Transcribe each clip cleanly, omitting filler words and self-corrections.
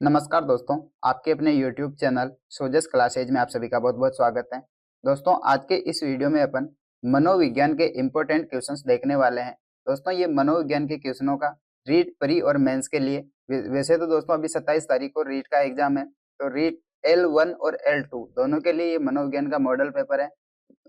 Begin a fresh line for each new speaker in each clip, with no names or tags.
नमस्कार दोस्तों, आपके अपने YouTube चैनल सोजस क्लासेज में आप सभी का बहुत बहुत स्वागत है। दोस्तों, आज के इस वीडियो में अपन मनोविज्ञान के इम्पोर्टेंट क्वेश्चंस देखने वाले हैं। दोस्तों, ये मनोविज्ञान के क्वेश्चनों का रीट प्री और मेंस के लिए वैसे तो दोस्तों अभी 27 तारीख को रीट का एग्जाम है, तो रीट L1 और L2 दोनों के लिए ये मनोविज्ञान का मॉडल पेपर है।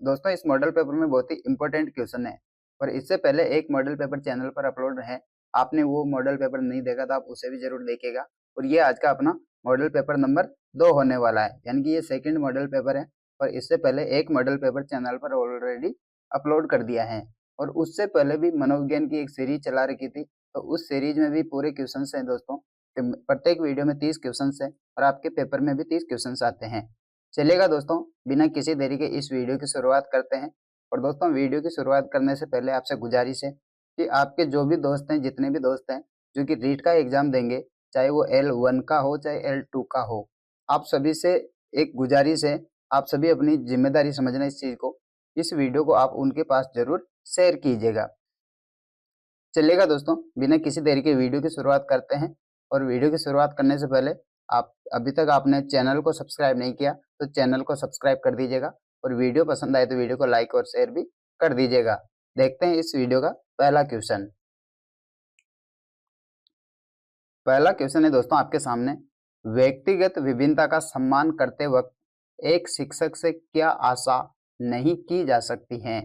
दोस्तों, इस मॉडल पेपर में बहुत ही इंपॉर्टेंट क्वेश्चन है और इससे पहले एक मॉडल पेपर चैनल पर अपलोड है। आपने वो मॉडल पेपर नहीं देखा तो आप उसे भी जरूर देखिएगा। और ये आज का अपना मॉडल पेपर नंबर 2 होने वाला है, यानी कि ये सेकंड मॉडल पेपर है। और इससे पहले एक मॉडल पेपर चैनल पर ऑलरेडी अपलोड कर दिया है और उससे पहले भी मनोविज्ञान की एक सीरीज चला रखी थी, तो उस सीरीज में भी पूरे क्वेश्चंस हैं दोस्तों। प्रत्येक वीडियो में 30 क्वेश्चंस है और आपके पेपर में भी 30 क्वेश्चंस आते हैं। चलिएगा दोस्तों, बिना किसी देरी के इस वीडियो की शुरुआत करते हैं। और दोस्तों, वीडियो की शुरुआत करने से पहले आपसे गुजारिश है कि आपके जो भी दोस्त हैं, जितने भी दोस्त हैं जो कि रीट का एग्जाम देंगे, चाहे वो L1 का हो चाहे L2 का हो, आप सभी से एक गुजारिश है, आप सभी अपनी जिम्मेदारी समझना इस चीज को। इस वीडियो को आप उनके पास जरूर शेयर कीजिएगा। चलिएगा दोस्तों, बिना किसी देरी के वीडियो की शुरुआत करते हैं। और वीडियो की शुरुआत करने से पहले आप अभी तक आपने चैनल को सब्सक्राइब नहीं किया तो चैनल को सब्सक्राइब कर दीजिएगा और वीडियो पसंद आए तो वीडियो को लाइक और शेयर भी कर दीजिएगा। देखते हैं इस वीडियो का पहला क्वेश्चन। पहला क्वेश्चन है दोस्तों आपके सामने, व्यक्तिगत विभिन्नता का सम्मान करते वक्त एक शिक्षक से क्या आशा नहीं की जा सकती है?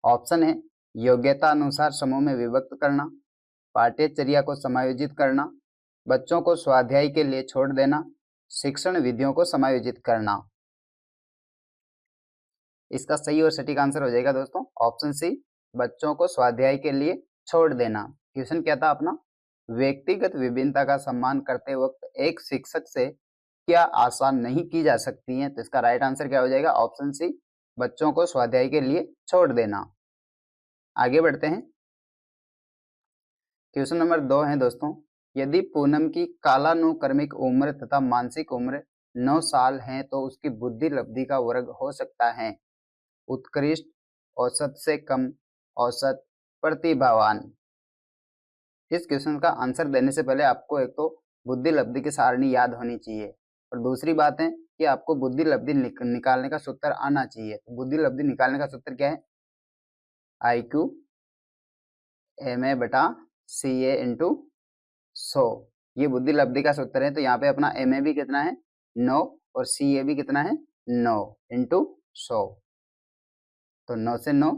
ऑप्शन है योग्यता अनुसार समूह में विभक्त करना, पाठ्यचर्या को समायोजित करना, बच्चों को स्वाध्याय के लिए छोड़ देना, शिक्षण विधियों को समायोजित करना। इसका सही और सटीक आंसर हो जाएगा दोस्तों ऑप्शन सी, बच्चों को स्वाध्याय के लिए छोड़ देना। क्वेश्चन क्या था अपना, व्यक्तिगत विभिन्नता का सम्मान करते वक्त एक शिक्षक से क्या आशा नहीं की जा सकती है? तो इसका राइट आंसर क्या हो जाएगा ऑप्शन सी, बच्चों को स्वाध्याय के लिए छोड़ देना। आगे बढ़ते हैं। क्वेश्चन नंबर 2 है दोस्तों, यदि पूनम की कालानुक्रमिक उम्र तथा मानसिक उम्र 9 साल है तो उसकी बुद्धि लब्धि का वर्ग हो सकता है उत्कृष्ट, औसत से कम, औसत, प्रतिभावान। इस क्वेश्चन का आंसर देने से पहले आपको एक तो बुद्धि लब्धि की सारणी याद होनी चाहिए और दूसरी बात है कि आपको बुद्धि लब्धि निकालने का सूत्र आना चाहिए। तो बुद्धि लब्धि निकालने का सूत्र क्या है? IQ MA बटा CA इंटू 100। ये बुद्धि लब्धि का सूत्र है। तो यहाँ पे अपना MA भी कितना है 9 और CA भी कितना है 9 इंटू 100। तो 9 से 9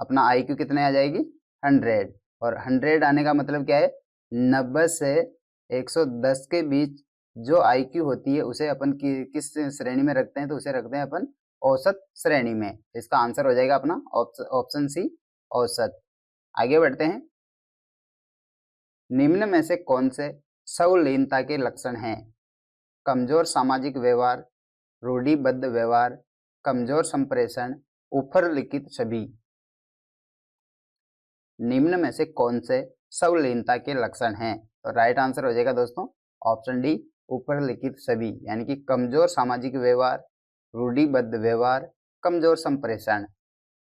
अपना IQ कितने आ जाएगी 100। और 100 आने का मतलब क्या है, 90 से 110 के बीच जो IQ होती है उसे अपन किस श्रेणी में रखते हैं? तो उसे रखते हैं अपन औसत श्रेणी में। इसका आंसर हो जाएगा अपना ऑप्शन सी, औसत। आगे बढ़ते हैं। निम्न में से कौन से संलीनता के लक्षण हैं? कमजोर सामाजिक व्यवहार, रूढ़िबद्ध व्यवहार, कमजोर संप्रेषण, ऊपर-लिखित छवि। निम्न में से कौन से संलीनता के लक्षण हैं? तो राइट आंसर हो जाएगा दोस्तों ऑप्शन डी, ऊपर-लिखित छवि, यानी कि कमजोर सामाजिक व्यवहार, रूढ़िबद्ध व्यवहार, कमजोर संप्रेषण।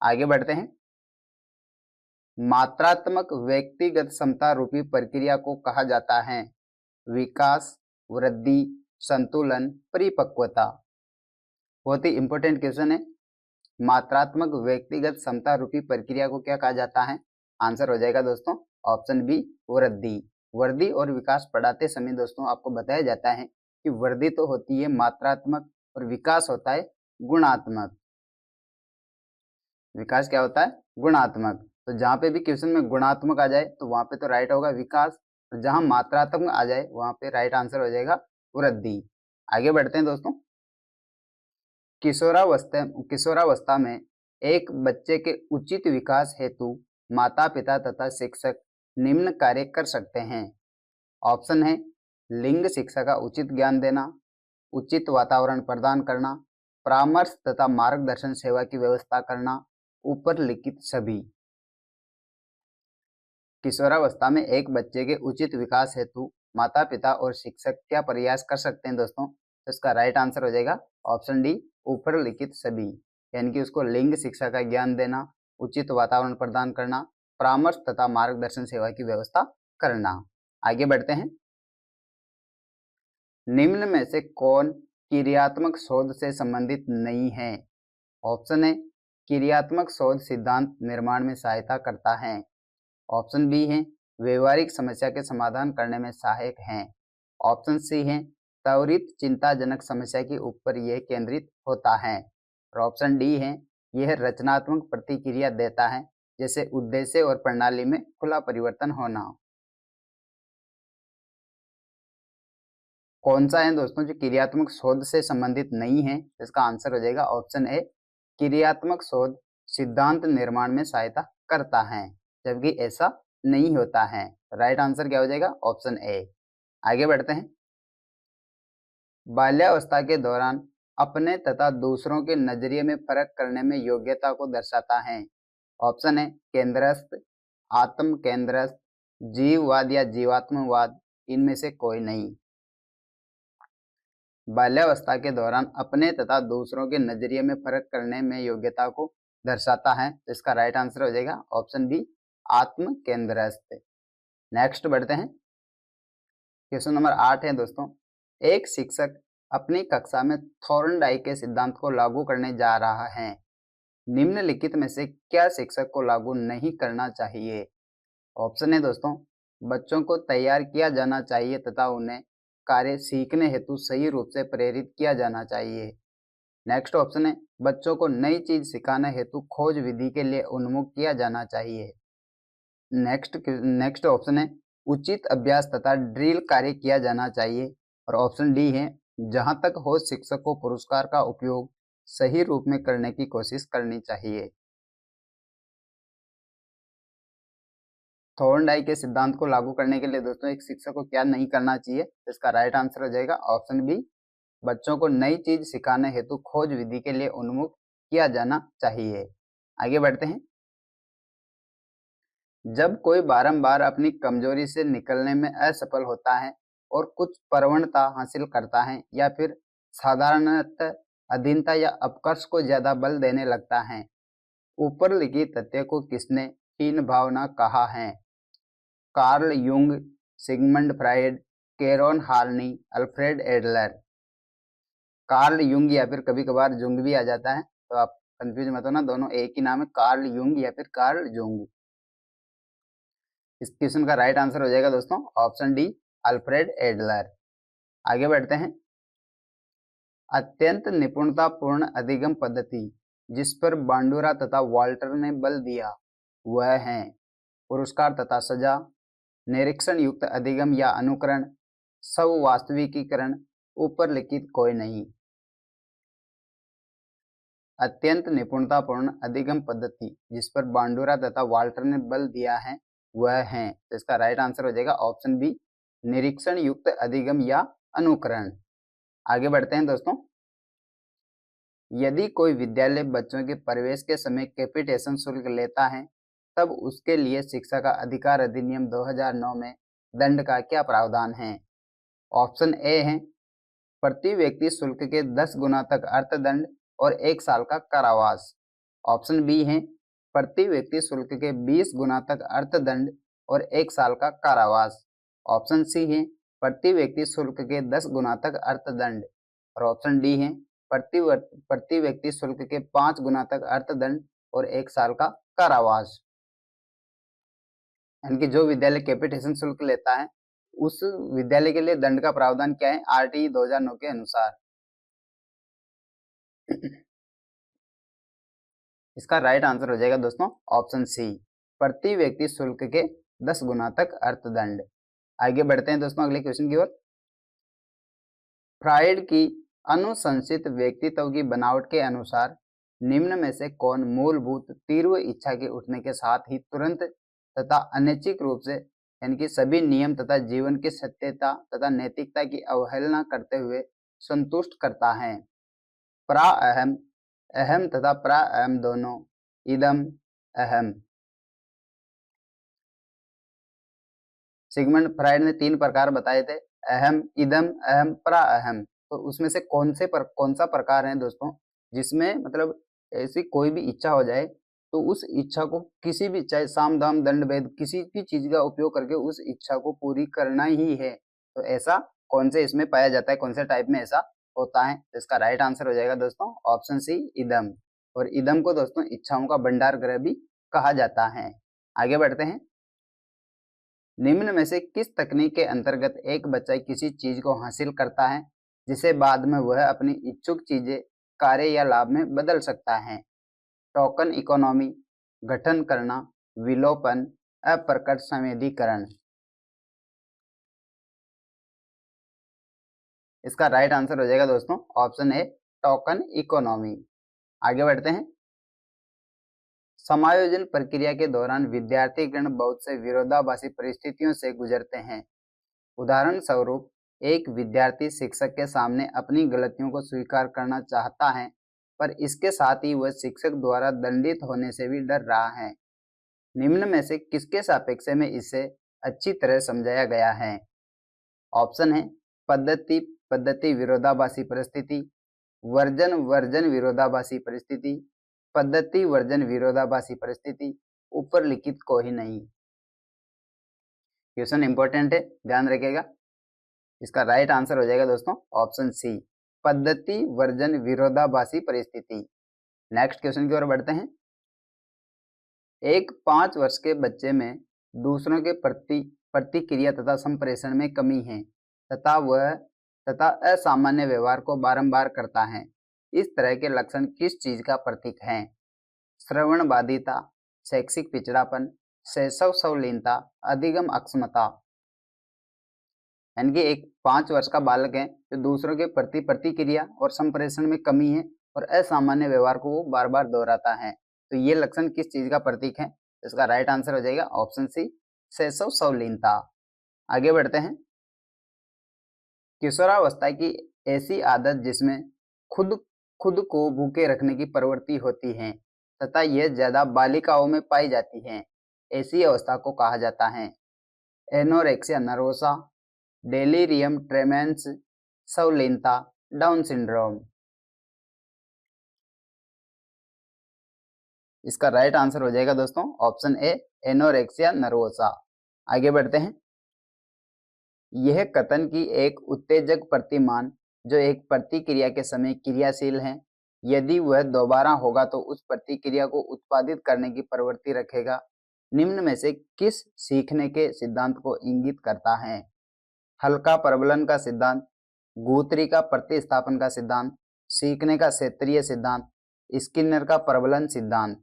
आगे बढ़ते हैं। मात्रात्मक व्यक्तिगत क्षमता रूपी प्रक्रिया को कहा जाता है विकास, वृद्धि, संतुलन, परिपक्वता। बहुत ही इंपॉर्टेंट क्वेश्चन है। मात्रात्मक व्यक्तिगत क्षमता रूपी प्रक्रिया को क्या कहा जाता है? आंसर हो जाएगा दोस्तों ऑप्शन बी, वृद्धि। वृद्धि और विकास पढ़ाते समय दोस्तों आपको बताया जाता है कि वृद्धि तो होती है मात्रात्मक और विकास होता है गुणात्मक। विकास क्या होता है? गुणात्मक। तो जहां पे भी क्वेश्चन में गुणात्मक आ जाए तो वहां पे तो राइट होगा विकास, और जहां मात्रात्मक आ जाए वहां पे राइट आंसर हो जाएगा वृद्धि। आगे बढ़ते हैं दोस्तों। किशोरावस्था में एक बच्चे के उचित विकास हेतु माता पिता तथा शिक्षक निम्न कार्य कर सकते हैं। ऑप्शन है लिंग शिक्षा का उचित ज्ञान देना, उचित वातावरण प्रदान करना, परामर्श तथा मार्गदर्शन सेवा की व्यवस्था करना, ऊपर लिखित सभी। किशोरावस्था में एक बच्चे के उचित विकास हेतु माता पिता और शिक्षक क्या प्रयास कर सकते हैं दोस्तों? तो इसका राइट आंसर हो जाएगा ऑप्शन डी, ऊपर लिखित सभी, यानी कि उसको लिंग शिक्षा का ज्ञान देना, उचित वातावरण प्रदान करना, परामर्श तथा मार्गदर्शन सेवा की व्यवस्था करना। आगे बढ़ते हैं। निम्न में से कौन क्रियात्मक शोध से संबंधित नहीं है? ऑप्शन ए, क्रियात्मक शोध सिद्धांत निर्माण में सहायता करता है। ऑप्शन बी है, व्यवहारिक समस्या के समाधान करने में सहायक हैं। ऑप्शन सी है, त्वरित चिंताजनक समस्या के ऊपर यह केंद्रित होता है। और ऑप्शन डी है, यह रचनात्मक प्रतिक्रिया देता है, जैसे उद्देश्य और प्रणाली में खुला परिवर्तन होना। कौन सा है दोस्तों जो क्रियात्मक शोध से संबंधित नहीं है? इसका आंसर हो जाएगा ऑप्शन ए, क्रियात्मक शोध सिद्धांत निर्माण में सहायता करता है, जबकि ऐसा नहीं होता है। राइट आंसर क्या हो जाएगा? Option A. आगे बढ़ते हैं। बाल्यावस्था के दौरान अपने तथा दूसरों के नजरिए में फर्क करने में योग्यता को दर्शाता है। ऑप्शन है केंद्रस्थ, आत्म केंद्रस्थ, जीववाद या जीवात्मवाद, इनमें से कोई नहीं। बाल्यावस्था के दौरान अपने तथा दूसरों के नजरिए में फर्क करने में योग्यता को दर्शाता है, तो इसका राइट आंसर हो जाएगा ऑप्शन बी, आत्म केंद्रस्थ। नेक्स्ट बढ़ते हैं। क्वेश्चन नंबर 8 है दोस्तों, एक शिक्षक अपनी कक्षा में थॉर्नडाइक के सिद्धांत को लागू करने जा रहा है। निम्नलिखित में से क्या शिक्षक को लागू नहीं करना चाहिए? ऑप्शन है दोस्तों, बच्चों को तैयार किया जाना चाहिए तथा उन्हें कार्य सीखने हेतु सही रूप से प्रेरित किया जाना चाहिए। नेक्स्ट ऑप्शन है, बच्चों को नई चीज सिखाने हेतु खोज विधि के लिए उन्मुख किया जाना चाहिए। नेक्स्ट ऑप्शन है, उचित अभ्यास तथा ड्रिल कार्य किया जाना चाहिए। और ऑप्शन डी है, जहां तक हो शिक्षक को पुरस्कार का उपयोग सही रूप में करने की कोशिश करनी चाहिए। थॉर्नडाइक के सिद्धांत को लागू करने के लिए दोस्तों एक शिक्षक को क्या नहीं करना चाहिए? इसका राइट आंसर हो जाएगा ऑप्शन बी, बच्चों को नई चीज सिखाने हेतु खोज विधि के लिए उन्मुख किया जाना चाहिए। आगे बढ़ते हैं। जब कोई बारंबार अपनी कमजोरी से निकलने में असफल होता है और कुछ प्रवणता हासिल करता है या फिर साधारणतः अधीनता या अपकर्ष को ज्यादा बल देने लगता है, ऊपर लिखित तथ्य को किसने हीन भावना कहा है? Carl Jung, Sigmund Freud, Karen Horney, Alfred Adler. Carl Jung या फिर कभी कभार जुंग भी आ जाता है, तो आप कंफ्यूज मत होना, दोनों एक ही नाम है, कार्ल युंग या फिर कार्ल जुंग। इस क्वेश्चन का राइट आंसर हो जाएगा दोस्तों ऑप्शन डी, अल्फ्रेड एडलर। आगे बढ़ते हैं। अत्यंत निपुणतापूर्ण अधिगम पद्धति जिस पर बांडुरा तथा वाल्टर ने बल दिया वह है पुरस्कार तथा सजा, निरीक्षण युक्त अधिगम या अनुकरण, सब वास्तविकीकरण, ऊपर लिखित कोई नहीं। अत्यंत निपुणतापूर्ण अधिगम पद्धति जिस पर बांडुरा तथा वाल्टर ने बल दिया है वह है, तो इसका राइट आंसर हो जाएगा ऑप्शन बी, निरीक्षण युक्त अधिगम या अनुकरण। आगे बढ़ते हैं दोस्तों। यदि कोई विद्यालय बच्चों के प्रवेश के समय कैपिटेशन शुल्क लेता है तब उसके लिए शिक्षा का अधिकार अधिनियम 2009 में दंड का क्या प्रावधान है? ऑप्शन ए है, प्रति व्यक्ति शुल्क के 10 गुना तक अर्थदंड और 1 साल का कारावास। ऑप्शन बी है, प्रति व्यक्ति शुल्क के 20 गुना तक अर्थदंड और 1 साल का कारावास। ऑप्शन सी है, प्रति व्यक्ति शुल्क के 10 गुना तक अर्थदंड। और ऑप्शन डी है, प्रति व्यक्ति शुल्क के 5 गुना तक अर्थदंड और 1 साल का कारावास। यानी कि जो विद्यालय कैपिटेशन शुल्क लेता है उस विद्यालय के लिए दंड का प्रावधान क्या है आरटीई 2009 के अनुसार? इसका राइट आंसर हो जाएगा दोस्तों ऑप्शन सी, प्रति व्यक्ति शुल्क के 10 गुना तक अर्थदंड। आगे बढ़ते हैं दोस्तों अगले क्वेश्चन की ओर। फ्राइड की अनुशंसित व्यक्तित्व की बनावट के अनुसार निम्न में से कौन मूलभूत तीव्र इच्छा के उठने के साथ ही तुरंत तथा अनैच्छिक रूप से यानी कि सभी नियम तथा जीवन की सत्यता तथा नैतिकता की अवहेलना करते हुए संतुष्ट करता है? प्राअहम, अहम तथा प्राअहम दोनों, इदम, अहम। सिगमंड फ्राइड ने 3 प्रकार बताए थे, अहम, इदम, अहम, प्राअहम। तो उसमें से कौन सा प्रकार है दोस्तों जिसमें मतलब ऐसी कोई भी इच्छा हो जाए तो उस इच्छा को किसी भी, चाहे साम दाम दंड भेद, किसी भी चीज का उपयोग करके उस इच्छा को पूरी करना ही है, तो ऐसा कौन से इसमें पाया जाता है, कौन से टाइप में ऐसा होता है? तो इसका राइट आंसर हो जाएगा दोस्तों ऑप्शन सी इदम। और इदम को दोस्तों इच्छाओं का भंडार ग्रह भी कहा जाता है। आगे बढ़ते हैं। निम्न में से किस तकनीक के अंतर्गत एक बच्चा किसी चीज को हासिल करता है जिसे बाद में वह अपनी इच्छुक चीजें, कार्य या लाभ में बदल सकता है? टोकन इकोनॉमी, गठन करना, विलोपन, अप्रकट संवेदीकरण। इसका राइट आंसर हो जाएगा दोस्तों ऑप्शन ए टोकन इकोनॉमी। आगे बढ़ते हैं। समायोजन प्रक्रिया के दौरान विद्यार्थीगण बहुत से विरोधाभासी परिस्थितियों से गुजरते हैं। उदाहरण स्वरूप, एक विद्यार्थी शिक्षक के सामने अपनी गलतियों को स्वीकार करना चाहता है, पर इसके साथ ही वह शिक्षक द्वारा दंडित होने से भी डर रहा है। निम्न में से किसके सापेक्ष में इसे अच्छी तरह समझाया गया है? ऑप्शन है पद्धति विरोधाभासी परिस्थिति, वर्जन विरोधाभासी परिस्थिति, पद्धति वर्जन विरोधाभासी परिस्थिति, ऊपर लिखित कोई नहीं। क्वेश्चन इंपॉर्टेंट है, ध्यान रखिएगा। इसका राइट आंसर हो जाएगा दोस्तों ऑप्शन सी पद्धति वर्जन विरोधाभासी परिस्थिति। नेक्स्ट क्वेश्चन की ओर बढ़ते हैं। एक 5 वर्ष के बच्चे में दूसरों के प्रति प्रतिक्रिया तथा संप्रेषण में कमी है तथा असामान्य व्यवहार को बारंबार करता है। इस तरह के लक्षण किस चीज का प्रतीक हैं? श्रवण बाधिता, शैक्षिक पिछड़ापन, शैशव सवलीनता, अधिगम अक्षमता। यानी कि एक 5 वर्ष का बालक है जो दूसरों के प्रति प्रतिक्रिया और संप्रेषण में कमी है और असामान्य व्यवहार को वो बार बार दोहराता है। तो ये लक्षण किस चीज का प्रतीक है? इसका राइट आंसर हो जाएगा ऑप्शन सी शैशव सवलीनता। आगे बढ़ते हैं। किशोरावस्था की ऐसी आदत जिसमें खुद को भूखे रखने की प्रवृत्ति होती है तथा यह ज्यादा बालिकाओं में पाई जाती है, ऐसी अवस्था को कहा जाता है? एनोरेक्सिया नर्वोसा, डेलीरियम ट्रेमेंस, सवलीनता, डाउन सिंड्रोम। इसका राइट आंसर हो जाएगा दोस्तों ऑप्शन ए एनोरेक्सिया नर्वोसा। आगे बढ़ते हैं। यह कथन की एक उत्तेजक प्रतिमान जो एक प्रतिक्रिया के समय क्रियाशील है, यदि वह दोबारा होगा तो उस प्रतिक्रिया को उत्पादित करने की प्रवृत्ति रखेगा, निम्न में से किस सीखने के सिद्धांत को इंगित करता है? हल्का प्रबलन का सिद्धांत, गुथरी का प्रतिस्थापन का सिद्धांत, सीखने का क्षेत्रीय सिद्धांत, स्किनर का प्रबलन सिद्धांत।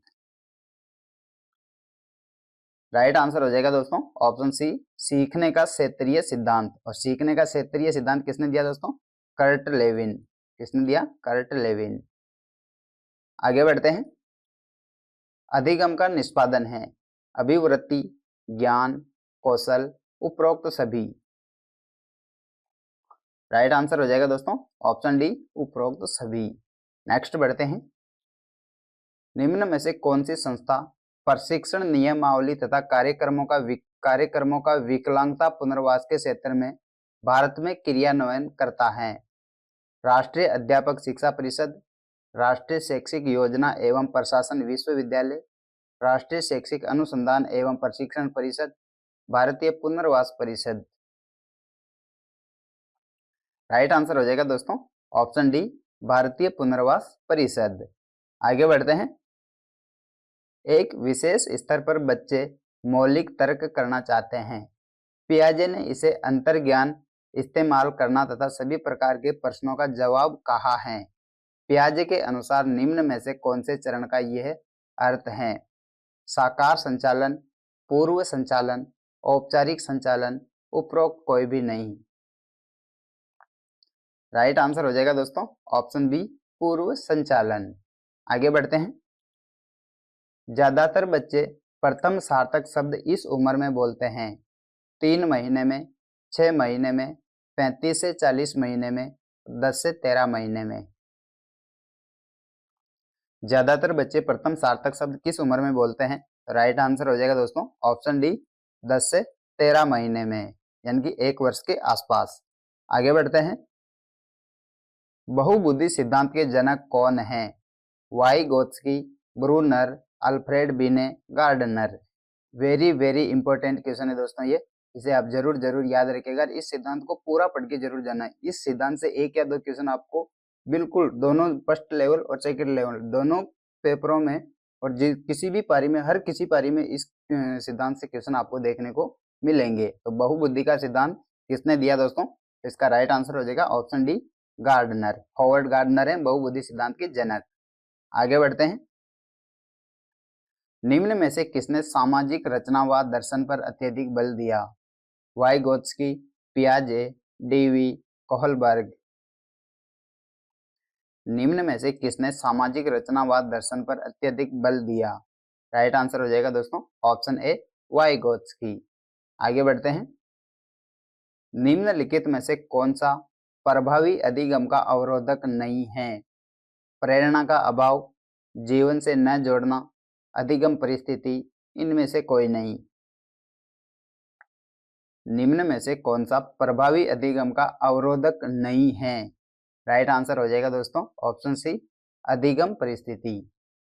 राइट आंसर हो जाएगा दोस्तों ऑप्शन सी सीखने का क्षेत्रीय सिद्धांत। और सीखने का क्षेत्रीय सिद्धांत किसने दिया दोस्तों? Kurt Lewin. किसने दिया? Kurt Lewin. आगे बढ़ते हैं। अधिगम का निष्पादन है अभिवृत्ति, ज्ञान, कौशल, उपरोक्त सभी। राइट आंसर हो जाएगा दोस्तों ऑप्शन डी उपरोक्त सभी। नेक्स्ट बढ़ते हैं। निम्न में से कौन सी संस्था प्रशिक्षण नियमावली तथा कार्यक्रमों का विकलांगता पुनर्वास के क्षेत्र में भारत में क्रियान्वयन करता है? राष्ट्रीय अध्यापक शिक्षा परिषद, राष्ट्रीय शैक्षिक योजना एवं प्रशासन विश्वविद्यालय, राष्ट्रीय शैक्षिक अनुसंधान एवं प्रशिक्षण परिषद, भारतीय पुनर्वास परिषद। राइट आंसर हो जाएगा दोस्तों ऑप्शन डी भारतीय पुनर्वास परिषद। आगे बढ़ते हैं। एक विशेष स्तर पर बच्चे मौलिक तर्क करना चाहते हैं। पियाजे ने इसे अंतर्ज्ञान इस्तेमाल करना तथा सभी प्रकार के प्रश्नों का जवाब कहा है। पियाजे के अनुसार निम्न में से कौन से चरण का यह अर्थ है? साकार संचालन, पूर्व संचालन, औपचारिक संचालन, उपरोक्त कोई भी नहीं। राइट आंसर हो जाएगा दोस्तों ऑप्शन बी पूर्व संचालन। आगे बढ़ते हैं। ज्यादातर बच्चे प्रथम सार्थक शब्द इस उम्र में बोलते हैं? 3 महीने में, 6 महीने में, 35 से 40 महीने में, 10 से 13 महीने में। ज्यादातर बच्चे प्रथम सार्थक शब्द किस उम्र में बोलते हैं? राइट आंसर हो जाएगा दोस्तों ऑप्शन डी 10 से 13 महीने में, यानी कि 1 वर्ष के आसपास। आगे बढ़ते हैं। बहुबुद्धि सिद्धांत के जनक कौन हैं? वाइगोत्स्की, ब्रूनर, अल्फ्रेड बिने, गार्डनर। वेरी इंपॉर्टेंट क्वेश्चन है दोस्तों ये। इसे आप जरूर जरूर याद रखिएगा। इस सिद्धांत को पूरा पढ़ के जरूर जाना है। इस सिद्धांत से 1 या 2 क्वेश्चन आपको बिल्कुल दोनों फर्स्ट लेवल और सेकंड लेवल दोनों पेपरों में और किसी भी पारी में, हर किसी पारी में इस सिद्धांत से क्वेश्चन आपको देखने को मिलेंगे। तो बहुबुद्धि का सिद्धांत किसने दिया दोस्तों? इसका राइट आंसर हो जाएगा option D, Gardner. Howard Gardner है बहुबुद्धि सिद्धांत के जनक। आगे बढ़ते हैं। निम्न में से किसने सामाजिक रचनावाद दर्शन पर अत्यधिक बल दिया? वाइगोत्स्की, पियाजे, डीवी, कोहलबर्ग। निम्न में से किसने सामाजिक रचनावाद दर्शन पर अत्यधिक बल दिया? राइट आंसर हो जाएगा दोस्तों ऑप्शन ए, वाइगोत्स्की। आगे बढ़ते हैं। निम्नलिखित में से कौन सा प्रभावी अधिगम का अवरोधक नहीं है? प्रेरणा का अभाव, जीवन से न जोड़ना, अधिगम परिस्थिति, इनमें से कोई नहीं। निम्न में से कौन सा प्रभावी अधिगम का अवरोधक नहीं है? राइट आंसर हो जाएगा दोस्तों ऑप्शन सी, अधिगम परिस्थिति।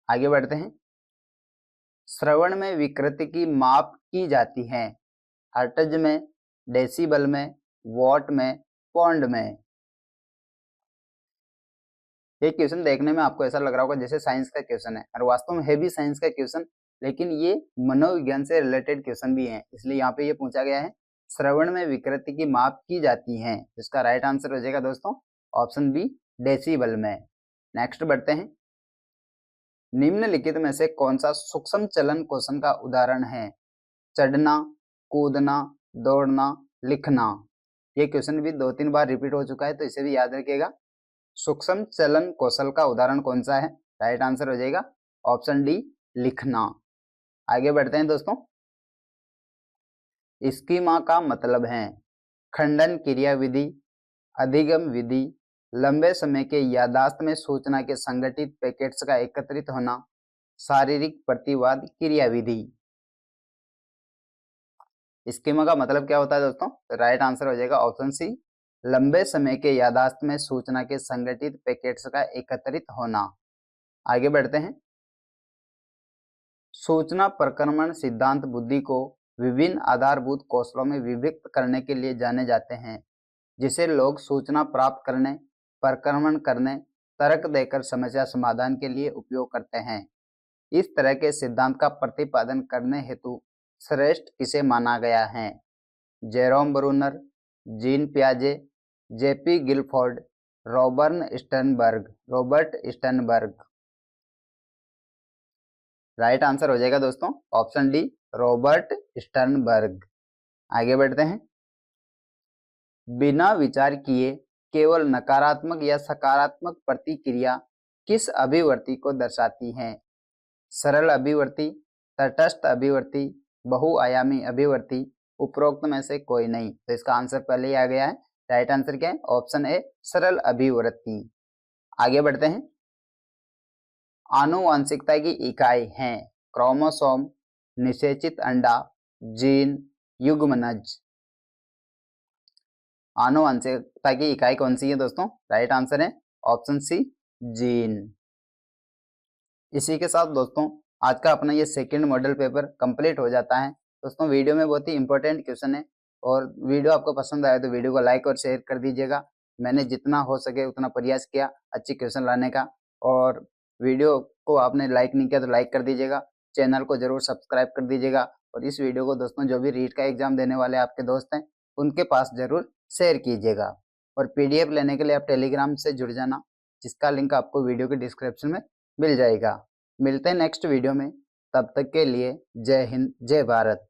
आगे बढ़ते हैं। श्रवण में विकृति की माप की जाती है? हर्ट्ज में, डेसिबल में, वॉट में, पौंड में। ये क्वेश्चन देखने में आपको ऐसा लग रहा होगा जैसे साइंस का क्वेश्चन है, और वास्तव में है भी साइंस का क्वेश्चन, लेकिन ये मनोविज्ञान से रिलेटेड क्वेश्चन भी है। इसलिए यहाँ पे ये पूछा गया है श्रवण में विकृति की माप की जाती है। इसका राइट आंसर हो जाएगा दोस्तों ऑप्शन बी, डेसिबल में। नेक्स्ट बढ़ते हैं। निम्नलिखित में से कौन सा सूक्ष्म चलन कौशल का उदाहरण है? चढ़ना, कूदना, दौड़ना, लिखना। ये क्वेश्चन भी 2-3 बार रिपीट हो चुका है, तो इसे भी याद रखिएगा। सूक्ष्म चलन कौशल का उदाहरण कौन सा है? राइट आंसर हो जाएगा ऑप्शन डी, लिखना। आगे बढ़ते हैं दोस्तों। स्कीमा का मतलब है खंडन क्रिया विधि, अधिगम विधि, लंबे समय के यादाश्त में सूचना के संगठित पैकेट्स का एकत्रित होना, शारीरिक प्रतिवाद क्रिया विधि। स्कीमा का मतलब क्या होता है दोस्तों? राइट आंसर हो जाएगा ऑप्शन सी, लंबे समय के यादाश्त में सूचना के संगठित पैकेट्स का एकत्रित होना। आगे बढ़ते हैं। सूचना प्रक्रमण सिद्धांत बुद्धि को विभिन्न आधारभूत कौशलों में विभक्त करने के लिए जाने जाते हैं, जिसे लोग सूचना प्राप्त करने, प्रक्रमण करने, तर्क देकर समस्या समाधान के लिए उपयोग करते हैं। इस तरह के सिद्धांत का प्रतिपादन करने हेतु श्रेष्ठ किसे माना गया है? जेरोम ब्रूनर, जीन पियाजे, JP Guilford, Robert Sternberg. Right answer हो जाएगा दोस्तों ऑप्शन डी, रॉबर्ट स्टर्नबर्ग। आगे बढ़ते हैं। बिना विचार किए केवल नकारात्मक या सकारात्मक प्रतिक्रिया किस अभिव्यक्ति को दर्शाती है? सरल अभिव्यक्ति, तटस्थ अभिव्यक्ति, बहुआयामी अभिव्यक्ति, उपरोक्त में से कोई नहीं। तो इसका आंसर पहले ही आ गया है। राइट आंसर क्या है? ऑप्शन ए, सरल अभिव्यक्ति। आगे बढ़ते हैं। आनुवांशिकता की इकाई हैं क्रोमोसोम, निषेचित अंडा, जीन, युग्मनज। आनुवांशिकता की इकाई कौन सी है दोस्तों? राइट आंसर है ऑप्शन सी, जीन। इसी के साथ दोस्तों आज का अपना ये सेकंड मॉडल पेपर कंप्लीट हो जाता है। दोस्तों वीडियो में बहुत ही इंपॉर्टेंट क्वेश्चन है, और वीडियो आपको पसंद आया तो वीडियो को लाइक और शेयर कर दीजिएगा। मैंने जितना हो सके उतना प्रयास किया अच्छी क्वेश्चन लाने का, और वीडियो को आपने लाइक नहीं किया तो लाइक कर दीजिएगा, चैनल को जरूर सब्सक्राइब कर दीजिएगा, और इस वीडियो को दोस्तों जो भी रीट का एग्जाम देने वाले आपके दोस्त हैं उनके पास जरूर शेयर कीजिएगा। और PDF लेने के लिए आप टेलीग्राम से जुड़ जाना, जिसका लिंक आपको वीडियो के डिस्क्रिप्शन में मिल जाएगा। मिलते हैं नेक्स्ट वीडियो में, तब तक के लिए जय हिंद, जय भारत।